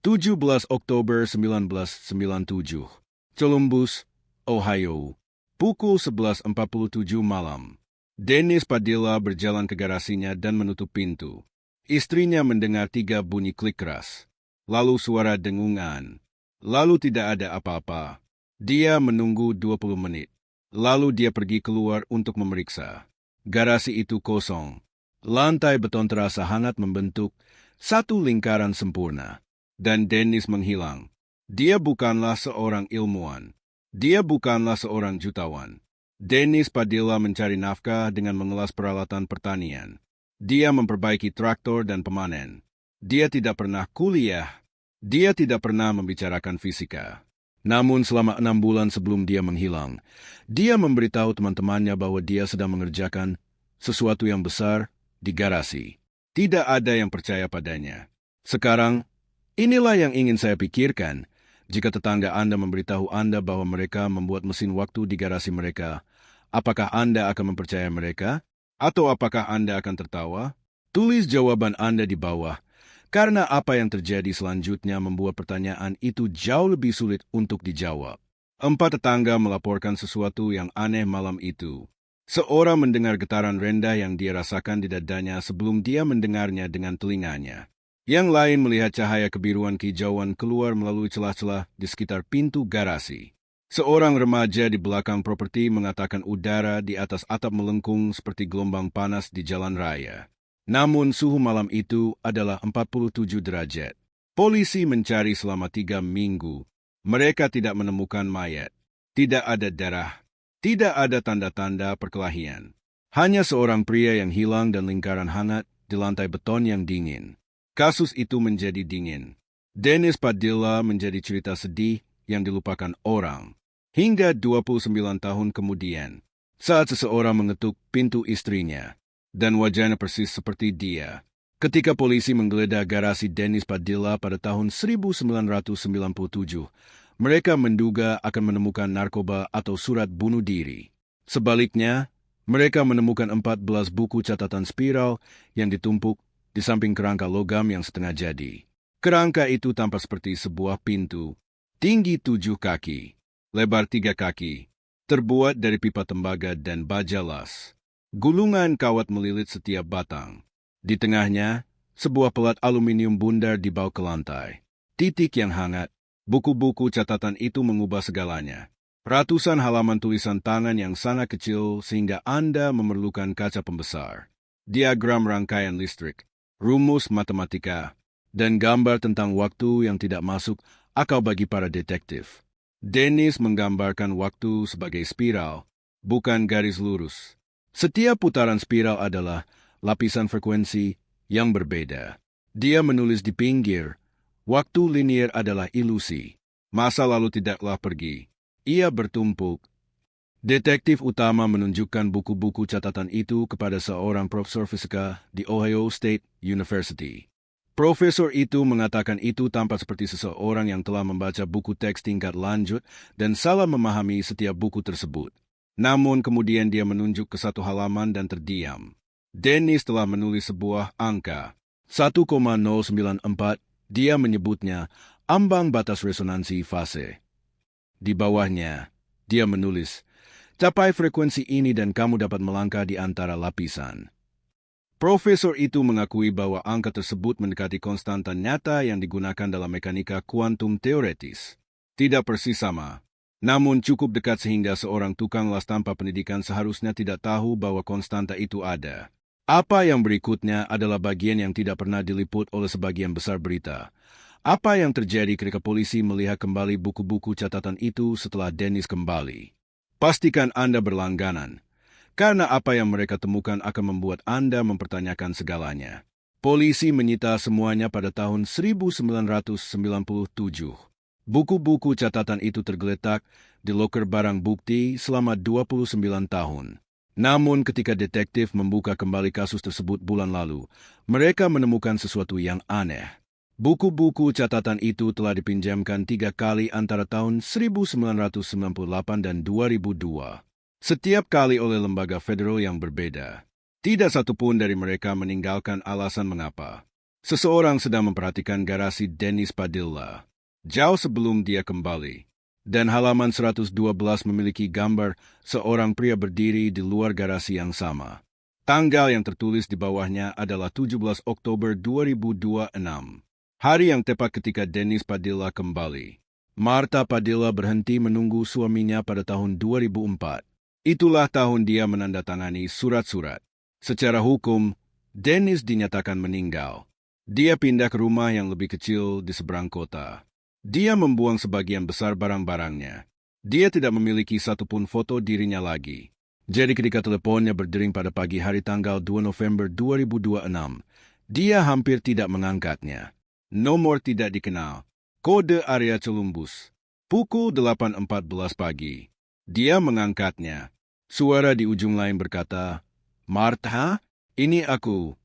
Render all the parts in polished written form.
17 Oktober 1997, Columbus, Ohio. Pukul 11.47 malam. Dennis Padilla berjalan ke garasinya dan menutup pintu. Istrinya mendengar 3 bunyi klik keras. Lalu suara dengungan. Lalu tidak ada apa-apa. Dia menunggu 20 menit. Lalu dia pergi keluar untuk memeriksa. Garasi itu kosong. Lantai beton terasa hangat membentuk satu lingkaran sempurna. Dan Dennis menghilang. Dia bukanlah seorang ilmuwan. Dia bukanlah seorang jutawan. Dennis Padilla mencari nafkah dengan mengelas peralatan pertanian. Dia memperbaiki traktor dan pemanen. Dia tidak pernah kuliah. Dia tidak pernah membicarakan fisika. Namun selama 6 bulan sebelum dia menghilang, dia memberitahu teman-temannya bahwa dia sedang mengerjakan sesuatu yang besar di garasi. Tidak ada yang percaya padanya. Sekarang, inilah yang ingin saya pikirkan. Jika tetangga Anda memberitahu Anda bahwa mereka membuat mesin waktu di garasi mereka, apakah Anda akan mempercayai mereka? Atau apakah Anda akan tertawa? Tulis jawaban Anda di bawah, karena apa yang terjadi selanjutnya membuat pertanyaan itu jauh lebih sulit untuk dijawab. 4 tetangga melaporkan sesuatu yang aneh malam itu. Seorang mendengar getaran rendah yang dia rasakan di dadanya sebelum dia mendengarnya dengan telinganya. Yang lain melihat cahaya kebiruan kehijauan keluar melalui celah-celah di sekitar pintu garasi. Seorang remaja di belakang properti mengatakan udara di atas atap melengkung seperti gelombang panas di jalan raya. Namun suhu malam itu adalah 47 derajat. Polisi mencari selama 3 minggu. Mereka tidak menemukan mayat. Tidak ada darah. Tidak ada tanda-tanda perkelahian. Hanya seorang pria yang hilang dan lingkaran hangat di lantai beton yang dingin. Kasus itu menjadi dingin. Dennis Padilla menjadi cerita sedih yang dilupakan orang. Hingga 29 tahun kemudian, saat seseorang mengetuk pintu istrinya, dan wajahnya persis seperti dia. Ketika polisi menggeledah garasi Dennis Padilla pada tahun 1997, mereka menduga akan menemukan narkoba atau surat bunuh diri. Sebaliknya, mereka menemukan 14 buku catatan spiral yang ditumpuk di samping kerangka logam yang setengah jadi. Kerangka itu tampak seperti sebuah pintu, tinggi 7 kaki, lebar 3 kaki, terbuat dari pipa tembaga dan baja las. Gulungan kawat melilit setiap batang. Di tengahnya, sebuah pelat aluminium bundar dibawa ke lantai. Titik yang hangat, buku-buku catatan itu mengubah segalanya. Ratusan halaman tulisan tangan yang sangat kecil sehingga Anda memerlukan kaca pembesar. Diagram rangkaian listrik, rumus matematika, dan gambar tentang waktu yang tidak masuk akal bagi para detektif. Dennis menggambarkan waktu sebagai spiral, bukan garis lurus. Setiap putaran spiral adalah lapisan frekuensi yang berbeda. Dia menulis di pinggir, waktu linier adalah ilusi. Masa lalu tidaklah pergi. Ia bertumpuk. Detektif utama menunjukkan buku-buku catatan itu kepada seorang profesor fisika di Ohio State University. Profesor itu mengatakan itu tampak seperti seseorang yang telah membaca buku teks tingkat lanjut dan salah memahami setiap buku tersebut. Namun kemudian dia menunjuk ke satu halaman dan terdiam. Dennis telah menulis sebuah angka, 1,094, dia menyebutnya ambang batas resonansi fase. Di bawahnya, dia menulis, capai frekuensi ini dan kamu dapat melangkah di antara lapisan. Profesor itu mengakui bahwa angka tersebut mendekati konstanta nyata yang digunakan dalam mekanika kuantum teoretis. Tidak persis sama, namun cukup dekat sehingga seorang tukang las tanpa pendidikan seharusnya tidak tahu bahwa konstanta itu ada. Apa yang berikutnya adalah bagian yang tidak pernah diliput oleh sebagian besar berita. Apa yang terjadi ketika polisi melihat kembali buku-buku catatan itu setelah Dennis kembali? Pastikan Anda berlangganan. Karena apa yang mereka temukan akan membuat Anda mempertanyakan segalanya. Polisi menyita semuanya pada tahun 1997. Buku-buku catatan itu tergeletak di loker barang bukti selama 29 tahun. Namun ketika detektif membuka kembali kasus tersebut bulan lalu, mereka menemukan sesuatu yang aneh. Buku-buku catatan itu telah dipinjamkan 3 kali antara tahun 1998 dan 2002. Setiap kali oleh lembaga federal yang berbeda. Tidak satupun dari mereka meninggalkan alasan mengapa. Seseorang sedang memperhatikan garasi Dennis Padilla, jauh sebelum dia kembali. Dan halaman 112 memiliki gambar seorang pria berdiri di luar garasi yang sama. Tanggal yang tertulis di bawahnya adalah 17 Oktober 2026. Hari yang tepat ketika Dennis Padilla kembali. Marta Padilla berhenti menunggu suaminya pada tahun 2004. Itulah tahun dia menandatangani surat-surat. Secara hukum, Dennis dinyatakan meninggal. Dia pindah ke rumah yang lebih kecil di seberang kota. Dia membuang sebagian besar barang-barangnya. Dia tidak memiliki satupun foto dirinya lagi. Jadi ketika teleponnya berdering pada pagi hari tanggal 2 November 2026, dia hampir tidak mengangkatnya. Nomor tidak dikenal. Kode area Columbus. Pukul 8.14 pagi. Dia mengangkatnya. Suara di ujung lain berkata, "Martha, ini aku."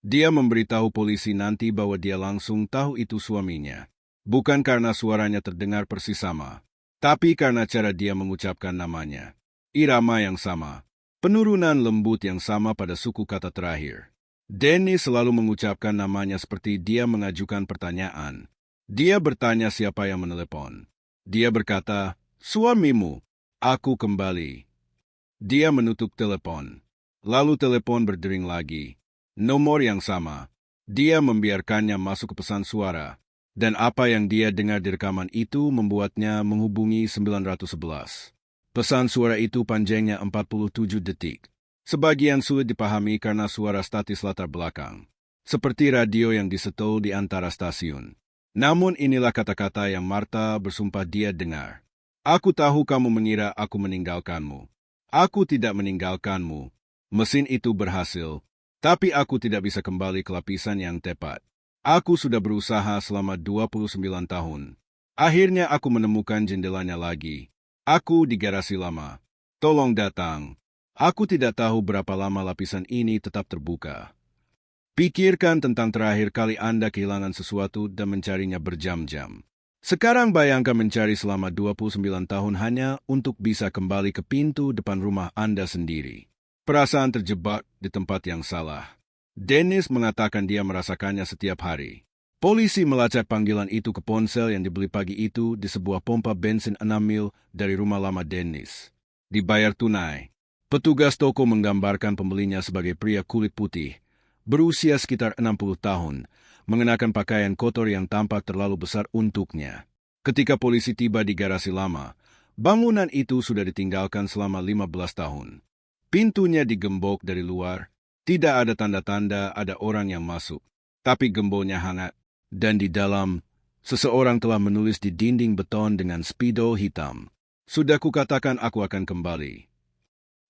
Dia memberitahu polisi nanti bahwa dia langsung tahu itu suaminya. Bukan karena suaranya terdengar persis sama, tapi karena cara dia mengucapkan namanya. Irama yang sama. Penurunan lembut yang sama pada suku kata terakhir. Dennis selalu mengucapkan namanya seperti dia mengajukan pertanyaan. Dia bertanya siapa yang menelepon. Dia berkata, "Suamimu, aku kembali." Dia menutup telepon. Lalu telepon berdering lagi. Nomor yang sama. Dia membiarkannya masuk ke pesan suara. Dan apa yang dia dengar di rekaman itu membuatnya menghubungi 911. Pesan suara itu panjangnya 47 detik. Sebagian sulit dipahami karena suara statis latar belakang. Seperti radio yang disetel di antara stasiun. Namun inilah kata-kata yang Marta bersumpah dia dengar. "Aku tahu kamu mengira aku meninggalkanmu. Aku tidak meninggalkanmu. Mesin itu berhasil. Tapi aku tidak bisa kembali ke lapisan yang tepat. Aku sudah berusaha selama 29 tahun. Akhirnya aku menemukan jendelanya lagi. Aku di garasi lama. Tolong datang. Aku tidak tahu berapa lama lapisan ini tetap terbuka." Pikirkan tentang terakhir kali Anda kehilangan sesuatu dan mencarinya berjam-jam. Sekarang bayangkan mencari selama 29 tahun hanya untuk bisa kembali ke pintu depan rumah Anda sendiri. Perasaan terjebak di tempat yang salah. Dennis mengatakan dia merasakannya setiap hari. Polisi melacak panggilan itu ke ponsel yang dibeli pagi itu di sebuah pompa bensin 6 mil dari rumah lama Dennis. Dibayar tunai. Petugas toko menggambarkan pembelinya sebagai pria kulit putih, berusia sekitar 60 tahun, mengenakan pakaian kotor yang tampak terlalu besar untuknya. Ketika polisi tiba di garasi lama, bangunan itu sudah ditinggalkan selama 15 tahun. Pintunya digembok dari luar, tidak ada tanda-tanda ada orang yang masuk, tapi gemboknya hangat, dan di dalam, seseorang telah menulis di dinding beton dengan spidol hitam. "Sudah kukatakan aku akan kembali."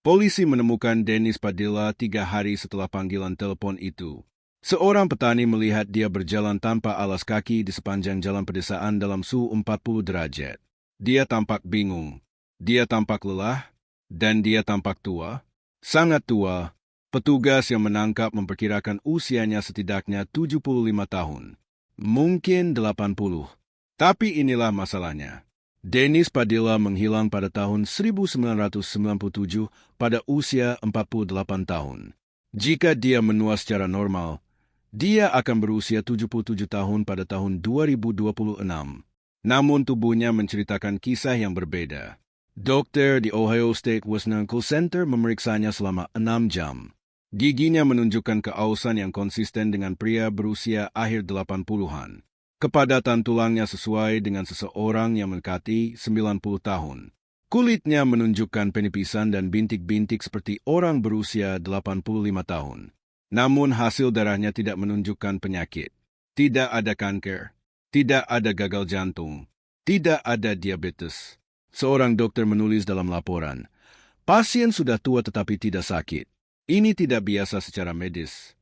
Polisi menemukan Dennis Padilla 3 hari setelah panggilan telepon itu. Seorang petani melihat dia berjalan tanpa alas kaki di sepanjang jalan pedesaan dalam suhu 40 derajat. Dia tampak bingung, dia tampak lelah, dan dia tampak tua. Sangat tua. Petugas yang menangkap memperkirakan usianya setidaknya 75 tahun. Mungkin 80. Tapi inilah masalahnya. Dennis Padilla menghilang pada tahun 1997 pada usia 48 tahun. Jika dia menua secara normal, dia akan berusia 77 tahun pada tahun 2026. Namun tubuhnya menceritakan kisah yang berbeda. Dokter di Ohio State Medical Center memeriksanya selama 6 jam. Giginya menunjukkan keausan yang konsisten dengan pria berusia akhir 80-an. Kepadatan tulangnya sesuai dengan seseorang yang mendekati 90 tahun. Kulitnya menunjukkan penipisan dan bintik-bintik seperti orang berusia 85 tahun. Namun hasil darahnya tidak menunjukkan penyakit. Tidak ada kanker. Tidak ada gagal jantung. Tidak ada diabetes. Seorang dokter menulis dalam laporan, "Pasien sudah tua tetapi tidak sakit. Ini tidak biasa secara medis."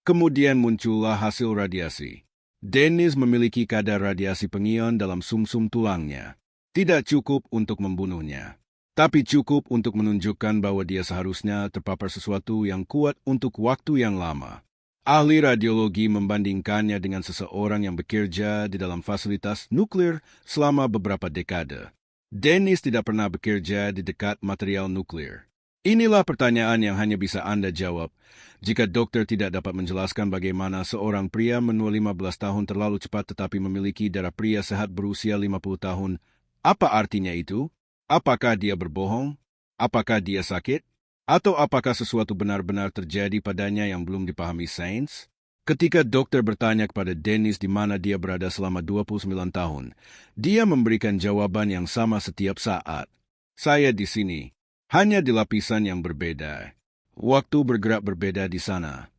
Kemudian muncullah hasil radiasi. Dennis memiliki kadar radiasi pengion dalam sumsum tulangnya. Tidak cukup untuk membunuhnya, tapi cukup untuk menunjukkan bahwa dia seharusnya terpapar sesuatu yang kuat untuk waktu yang lama. Ahli radiologi membandingkannya dengan seseorang yang bekerja di dalam fasilitas nuklir selama beberapa dekade. Dennis tidak pernah bekerja di dekat material nuklir. Inilah pertanyaan yang hanya bisa Anda jawab jika dokter tidak dapat menjelaskan bagaimana seorang pria menua 15 tahun terlalu cepat tetapi memiliki darah pria sehat berusia 50 tahun. Apa artinya itu? Apakah dia berbohong? Apakah dia sakit? Atau apakah sesuatu benar-benar terjadi padanya yang belum dipahami sains? Ketika dokter bertanya kepada Dennis di mana dia berada selama 29 tahun, dia memberikan jawaban yang sama setiap saat. Saya di sini. Hanya di lapisan yang berbeda. Waktu bergerak berbeda di sana.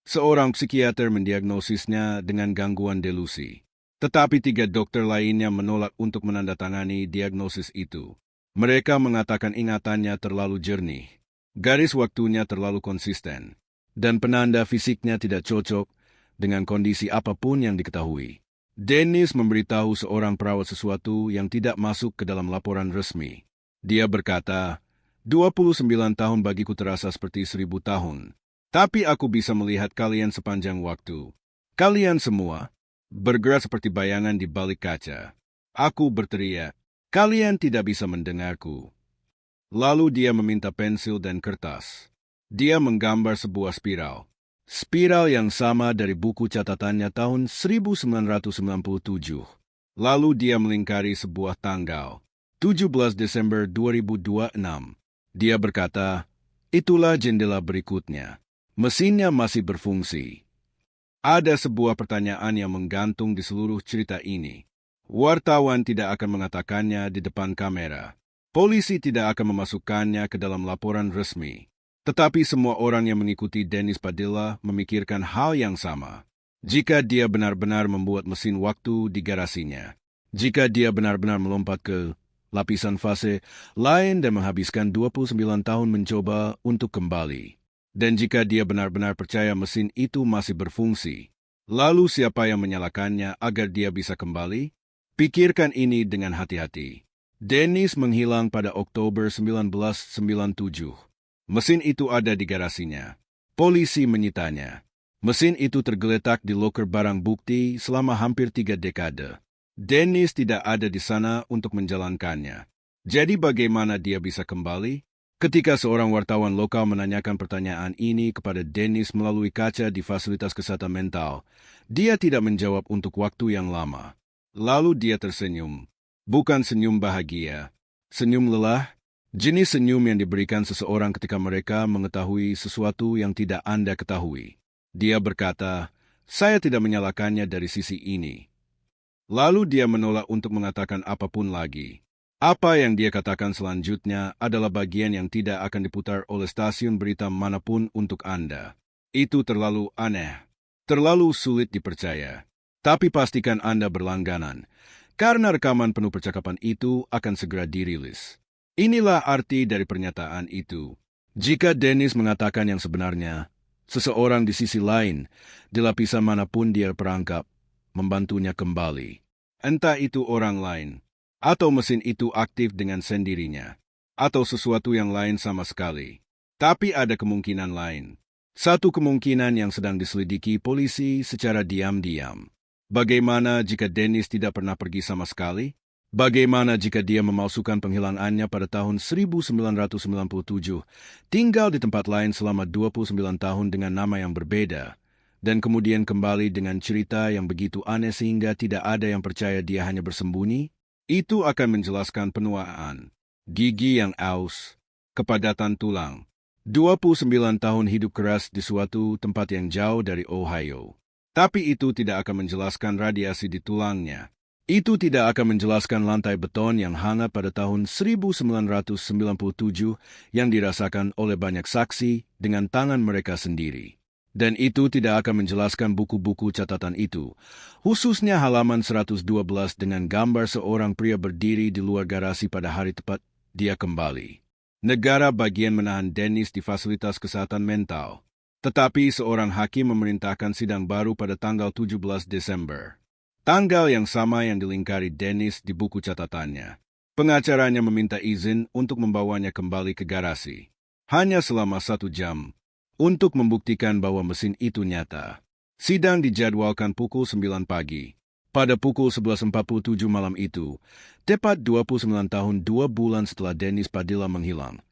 Seorang psikiater mendiagnosisnya dengan gangguan delusi. Tetapi 3 dokter lainnya menolak untuk menandatangani diagnosis itu. Mereka mengatakan ingatannya terlalu jernih. Garis waktunya terlalu konsisten. Dan penanda fisiknya tidak cocok dengan kondisi apapun yang diketahui. Dennis memberitahu seorang perawat sesuatu yang tidak masuk ke dalam laporan resmi. Dia berkata, 29 tahun bagiku terasa seperti 1000 tahun. Tapi aku bisa melihat kalian sepanjang waktu. Kalian semua bergerak seperti bayangan di balik kaca. Aku berteriak, kalian tidak bisa mendengarku. Lalu dia meminta pensil dan kertas. Dia menggambar sebuah spiral. Spiral yang sama dari buku catatannya tahun 1997. Lalu dia melingkari sebuah tanggal. 17 Desember 2026. Dia berkata, itulah jendela berikutnya. Mesinnya masih berfungsi. Ada sebuah pertanyaan yang menggantung di seluruh cerita ini. Wartawan tidak akan mengatakannya di depan kamera. Polisi tidak akan memasukkannya ke dalam laporan resmi. Tetapi semua orang yang mengikuti Dennis Padilla memikirkan hal yang sama. Jika dia benar-benar membuat mesin waktu di garasinya. Jika dia benar-benar melompat ke lapisan fase lain dan menghabiskan 29 tahun mencoba untuk kembali. Dan jika dia benar-benar percaya mesin itu masih berfungsi, lalu siapa yang menyalakannya agar dia bisa kembali? Pikirkan ini dengan hati-hati. Dennis menghilang pada Oktober 1997. Mesin itu ada di garasinya. Polisi menyitanya. Mesin itu tergeletak di loker barang bukti selama hampir 3 dekade. Dennis tidak ada di sana untuk menjalankannya. Jadi bagaimana dia bisa kembali? Ketika seorang wartawan lokal menanyakan pertanyaan ini kepada Dennis melalui kaca di fasilitas kesehatan mental, dia tidak menjawab untuk waktu yang lama. Lalu dia tersenyum. Bukan senyum bahagia. Senyum lelah. Jenis senyum yang diberikan seseorang ketika mereka mengetahui sesuatu yang tidak Anda ketahui. Dia berkata, saya tidak menyalakannya dari sisi ini. Lalu dia menolak untuk mengatakan apapun lagi. Apa yang dia katakan selanjutnya adalah bagian yang tidak akan diputar oleh stasiun berita manapun untuk Anda. Itu terlalu aneh, terlalu sulit dipercaya. Tapi pastikan Anda berlangganan, karena rekaman penuh percakapan itu akan segera dirilis. Inilah arti dari pernyataan itu. Jika Dennis mengatakan yang sebenarnya, seseorang di sisi lain, di lapisan manapun dia perangkap, membantunya kembali. Entah itu orang lain, atau mesin itu aktif dengan sendirinya, atau sesuatu yang lain sama sekali. Tapi ada kemungkinan lain. Satu kemungkinan yang sedang diselidiki polisi secara diam-diam. Bagaimana jika Dennis tidak pernah pergi sama sekali? Bagaimana jika dia memalsukan penghilangannya pada tahun 1997, tinggal di tempat lain selama 29 tahun dengan nama yang berbeda, dan kemudian kembali dengan cerita yang begitu aneh sehingga tidak ada yang percaya dia hanya bersembunyi? Itu akan menjelaskan penuaan, gigi yang aus, kepadatan tulang. 29 tahun hidup keras di suatu tempat yang jauh dari Ohio. Tapi itu tidak akan menjelaskan radiasi di tulangnya. Itu tidak akan menjelaskan lantai beton yang hangat pada tahun 1997 yang dirasakan oleh banyak saksi dengan tangan mereka sendiri. Dan itu tidak akan menjelaskan buku-buku catatan itu, khususnya halaman 112 dengan gambar seorang pria berdiri di luar garasi pada hari tepat dia kembali. Negara bagian menahan Dennis di fasilitas kesehatan mental, tetapi seorang hakim memerintahkan sidang baru pada tanggal 17 Desember. Tanggal yang sama yang dilingkari Dennis di buku catatannya. Pengacaranya meminta izin untuk membawanya kembali ke garasi. Hanya selama 1 jam. Untuk membuktikan bahwa mesin itu nyata. Sidang dijadwalkan pukul 9 pagi. Pada pukul 11.47 malam itu, tepat 29 tahun 2 bulan setelah Dennis Padilla menghilang,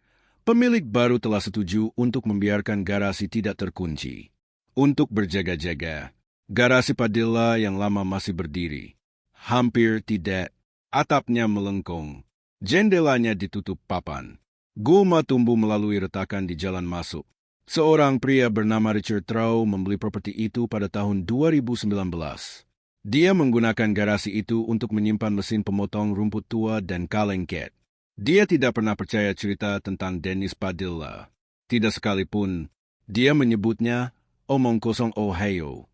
Pemilik baru telah setuju untuk membiarkan garasi tidak terkunci. Untuk berjaga-jaga, garasi Padilla yang lama masih berdiri. Hampir tidak, atapnya melengkung. Jendelanya ditutup papan. Gulma tumbuh melalui retakan di jalan masuk. Seorang pria bernama Richard Trau membeli properti itu pada tahun 2019. Dia menggunakan garasi itu untuk menyimpan mesin pemotong rumput tua dan kaleng cat. Dia tidak pernah percaya cerita tentang Dennis Padilla. Tidak sekalipun, dia menyebutnya omong kosong Ohio.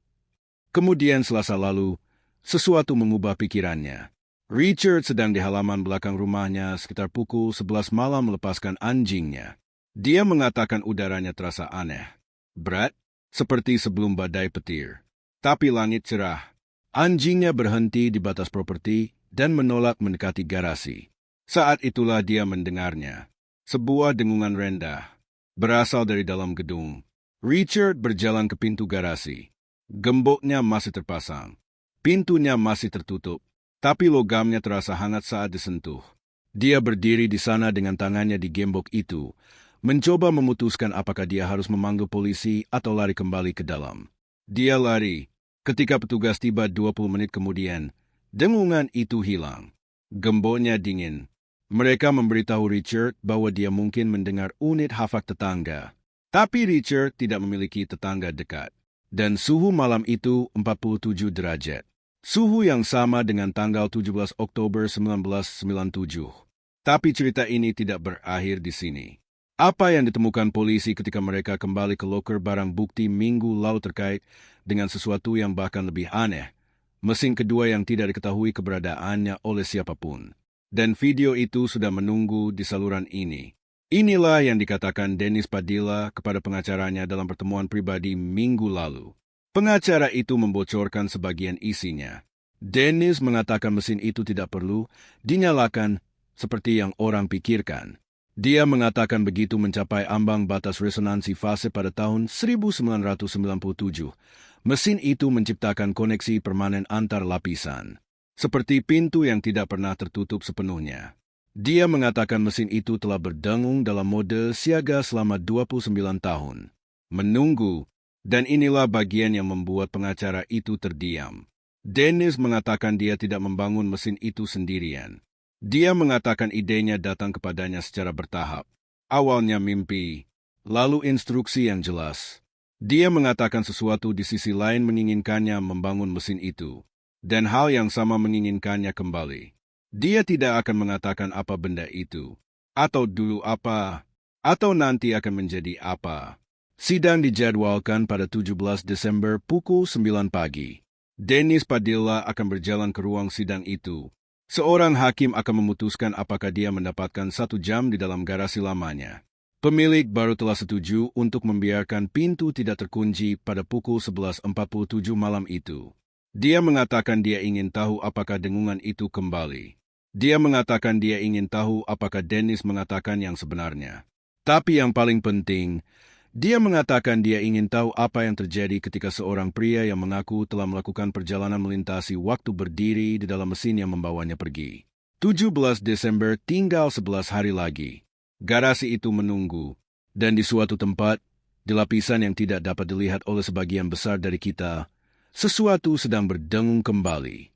Kemudian Selasa lalu, sesuatu mengubah pikirannya. Richard sedang di halaman belakang rumahnya sekitar pukul 11 malam melepaskan anjingnya. Dia mengatakan udaranya terasa aneh. Berat, seperti sebelum badai petir. Tapi langit cerah. Anjingnya berhenti di batas properti dan menolak mendekati garasi. Saat itulah dia mendengarnya. Sebuah dengungan rendah. Berasal dari dalam gedung. Richard berjalan ke pintu garasi. Gemboknya masih terpasang. Pintunya masih tertutup. Tapi logamnya terasa hangat saat disentuh. Dia berdiri di sana dengan tangannya di gembok itu, mencoba memutuskan apakah dia harus memanggil polisi atau lari kembali ke dalam. Dia lari. Ketika petugas tiba 20 menit kemudian, dengungan itu hilang. Gemboknya dingin. Mereka memberitahu Richard bahwa dia mungkin mendengar unit hafak tetangga. Tapi Richard tidak memiliki tetangga dekat. Dan suhu malam itu 47 derajat. Suhu yang sama dengan tanggal 17 Oktober 1997. Tapi cerita ini tidak berakhir di sini. Apa yang ditemukan polisi ketika mereka kembali ke loker barang bukti minggu lalu terkait dengan sesuatu yang bahkan lebih aneh. Mesin kedua yang tidak diketahui keberadaannya oleh siapapun. Dan video itu sudah menunggu di saluran ini. Inilah yang dikatakan Dennis Padilla kepada pengacaranya dalam pertemuan pribadi minggu lalu. Pengacara itu membocorkan sebagian isinya. Dennis mengatakan mesin itu tidak perlu dinyalakan seperti yang orang pikirkan. Dia mengatakan begitu mencapai ambang batas resonansi fase pada tahun 1997, mesin itu menciptakan koneksi permanen antar lapisan, seperti pintu yang tidak pernah tertutup sepenuhnya. Dia mengatakan mesin itu telah berdengung dalam mode siaga selama 29 tahun. Menunggu, dan inilah bagian yang membuat pengacara itu terdiam. Dennis mengatakan dia tidak membangun mesin itu sendirian. Dia mengatakan idenya datang kepadanya secara bertahap. Awalnya mimpi, lalu instruksi yang jelas. Dia mengatakan sesuatu di sisi lain menginginkannya membangun mesin itu, dan hal yang sama menginginkannya kembali. Dia tidak akan mengatakan apa benda itu, atau dulu apa, atau nanti akan menjadi apa. Sidang dijadwalkan pada 17 Desember pukul 9 pagi. Dennis Padilla akan berjalan ke ruang sidang itu. Seorang hakim akan memutuskan apakah dia mendapatkan 1 jam di dalam garasi lamanya. Pemilik baru telah setuju untuk membiarkan pintu tidak terkunci pada pukul 11.47 malam itu. Dia mengatakan dia ingin tahu apakah dengungan itu kembali. Dia mengatakan dia ingin tahu apakah Dennis mengatakan yang sebenarnya. Tapi yang paling penting, dia mengatakan dia ingin tahu apa yang terjadi ketika seorang pria yang mengaku telah melakukan perjalanan melintasi waktu berdiri di dalam mesin yang membawanya pergi. 17 Desember tinggal 11 hari lagi. Garasi itu menunggu, dan di suatu tempat, di lapisan yang tidak dapat dilihat oleh sebagian besar dari kita, sesuatu sedang berdengung kembali.